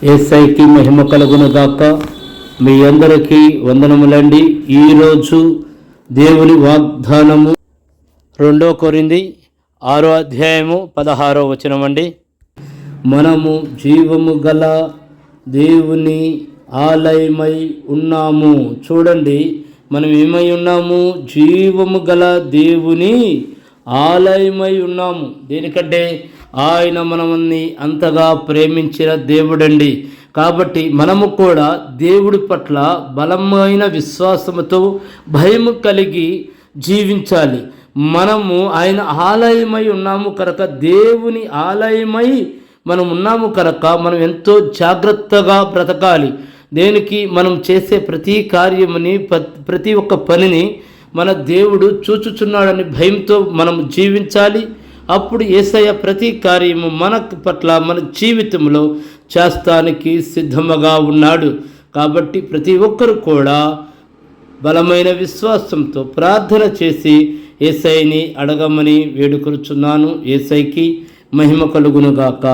యేసయ్యకి మహిమ కలుగునుగాక. మీ అందరికీ వందనములండి. ఈరోజు దేవుని వాగ్దానము 2 కొరింథీ 6వ అధ్యాయము 16వ వచనం అండి. మనము జీవము గల దేవుని ఆలయమై ఉన్నాము. చూడండి, మనం ఏమై ఉన్నాము? జీవము గల దేవుని ఆలయమై ఉన్నాము. దేనికంటే ఆయన మనల్ని అంతగా ప్రేమించిన దేవుడండి. కాబట్టి మనము కూడా దేవుడి పట్ల బలమైన విశ్వాసముతో భయము కలిగి జీవించాలి. మనము ఆయన ఆలయమై ఉన్నాము కనుక, దేవుని ఆలయమై మనం ఉన్నాము కనుక మనం ఎంతో జాగ్రత్తగా బ్రతకాలి. దేనికి? మనం చేసే ప్రతి కార్యముని, ప్రతి ఒక్క పనిని మన దేవుడు చూచుచున్నాడని భయంతో మనం జీవించాలి. అప్పుడు యేసయ్య ప్రతి కార్యము మన పట్ల, మన జీవితంలో చేస్తానికి సిద్ధముగా ఉన్నాడు. కాబట్టి ప్రతి ఒక్కరు కూడా బలమైన విశ్వాసంతో ప్రార్థన చేసి యేసయ్యని అడగమని వేడుకొనుచున్నాను. యేసయ్యకి మహిమ కలుగునుగాక.